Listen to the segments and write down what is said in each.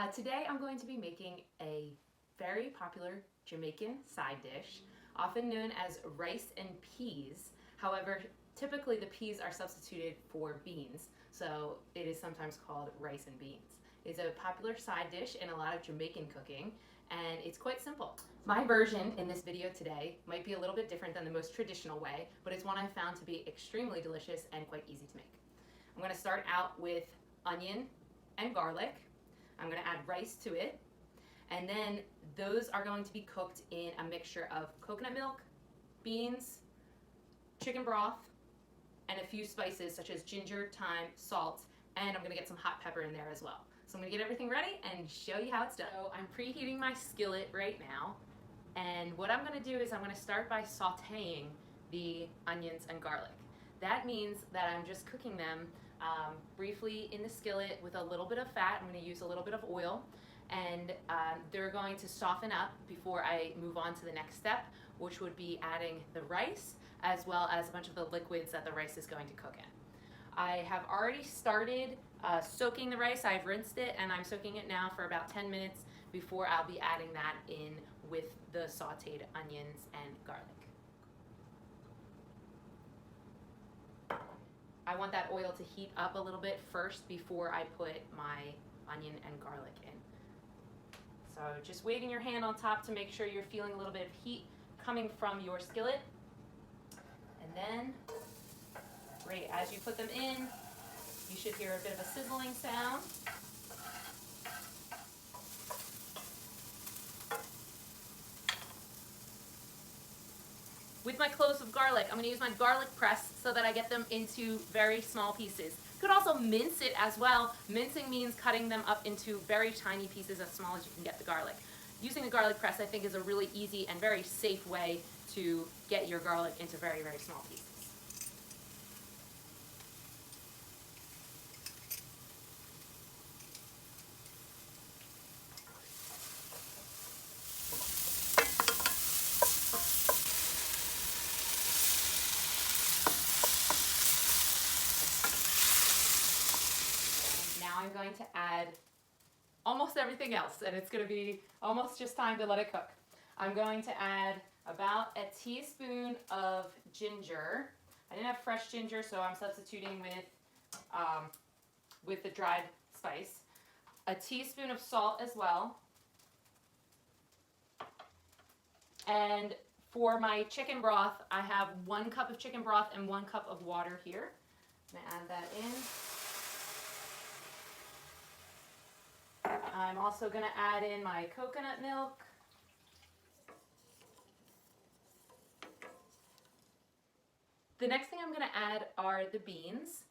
Today I'm going to be making a very popular Jamaican side dish, often known as rice and peas. However, typically the peas are substituted for beans, so it is sometimes called rice and beans. It's a popular side dish in a lot of Jamaican cooking, and it's quite simple. My version in this video today might be a little bit different than the most traditional way, but it's one I found to be extremely delicious and quite easy to make. I'm going to start out with onion and garlic. I'm going to add rice to it, and then those are going to be cooked in a mixture of coconut milk, beans, chicken broth, and a few spices such as ginger, thyme, salt, and I'm going to get some hot pepper in there as well. So I'm going to get everything ready and show you how it's done. So I'm preheating my skillet right now, and what I'm going to do is I'm going to start by sauteing the onions and garlic. That means that I'm just cooking them briefly in the skillet with a little bit of fat. I'm going to use a little bit of oil, and they're going to soften up before I move on to the next step, which would be adding the rice as well as a bunch of the liquids that the rice is going to cook in. I have already started soaking the rice. I've rinsed it and I'm soaking it now for about 10 minutes before I'll be adding that in with the sauteed onions and garlic. I want that oil to heat up a little bit first before I put my onion and garlic in. So just waving your hand on top to make sure you're feeling a little bit of heat coming from your skillet. And then, great, as you put them in, you should hear a bit of a sizzling sound. With my cloves of garlic, I'm going to use my garlic press so that I get them into very small pieces. You could also mince it as well. Mincing means cutting them up into very tiny pieces, as small as you can get the garlic. Using a garlic press, I think, is a really easy and very safe way to get your garlic into very, very small pieces. Now I'm going to add almost everything else, and it's going to be almost just time to let it cook. I'm going to add about a teaspoon of ginger. I didn't have fresh ginger, so I'm substituting with the dried spice. A teaspoon of salt as well. And for my chicken broth, I have 1 cup of chicken broth and 1 cup of water here. I'm going to add that in. I'm also going to add in my coconut milk. The next thing I'm going to add are the beans.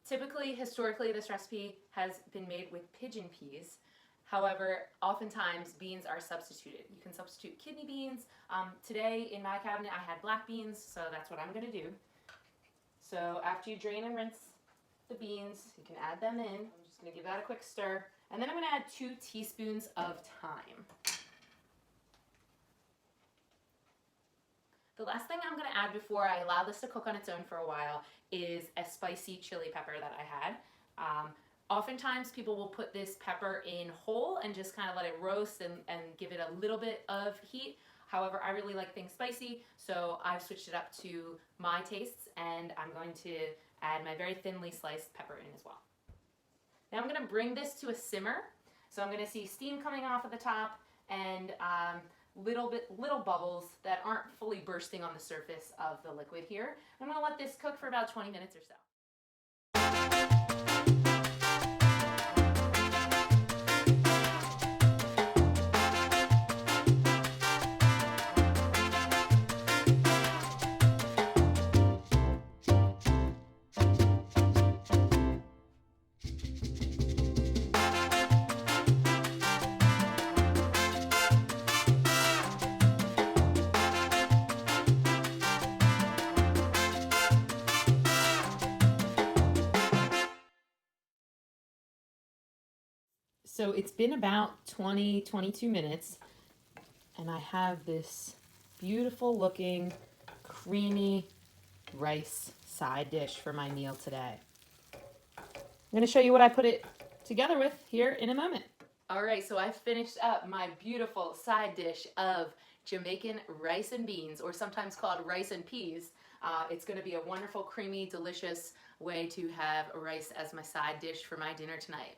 Typically, historically, this recipe has been made with pigeon peas. However, oftentimes beans are substituted. You can substitute kidney beans. Today in my cabinet I had black beans, so that's what I'm going to do. So after you drain and rinse the beans, you can add them in. I'm just going to give that a quick stir. And then I'm going to add 2 teaspoons of thyme. The last thing I'm going to add before I allow this to cook on its own for a while is a spicy chili pepper that I had. Oftentimes people will put this pepper in whole and just kind of let it roast and give it a little bit of heat. However, I really like things spicy, so I've switched it up to my tastes, and I'm going to add my very thinly sliced pepper in as well. Now I'm going to bring this to a simmer. So I'm going to see steam coming off at the top and little bubbles that aren't fully bursting on the surface of the liquid here. I'm going to let this cook for about 20 minutes or so. So it's been about 22 minutes, and I have this beautiful looking creamy rice side dish for my meal today. I'm going to show you what I put it together with here in a moment. All right, so I finished up my beautiful side dish of Jamaican rice and beans, or sometimes called rice and peas. It's going to be a wonderful, creamy, delicious way to have rice as my side dish for my dinner tonight.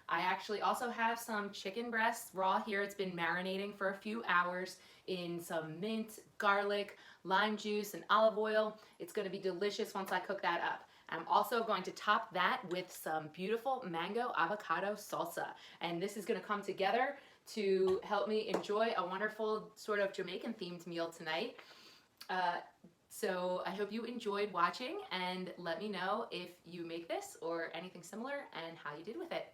I actually also have some chicken breasts raw here. It's been marinating for a few hours in some mint, garlic, lime juice, and olive oil. It's going to be delicious once I cook that up. I'm also going to top that with some beautiful mango avocado salsa. And this is going to come together to help me enjoy a wonderful sort of Jamaican themed meal tonight. So I hope you enjoyed watching, and let me know if you make this or anything similar and how you did with it.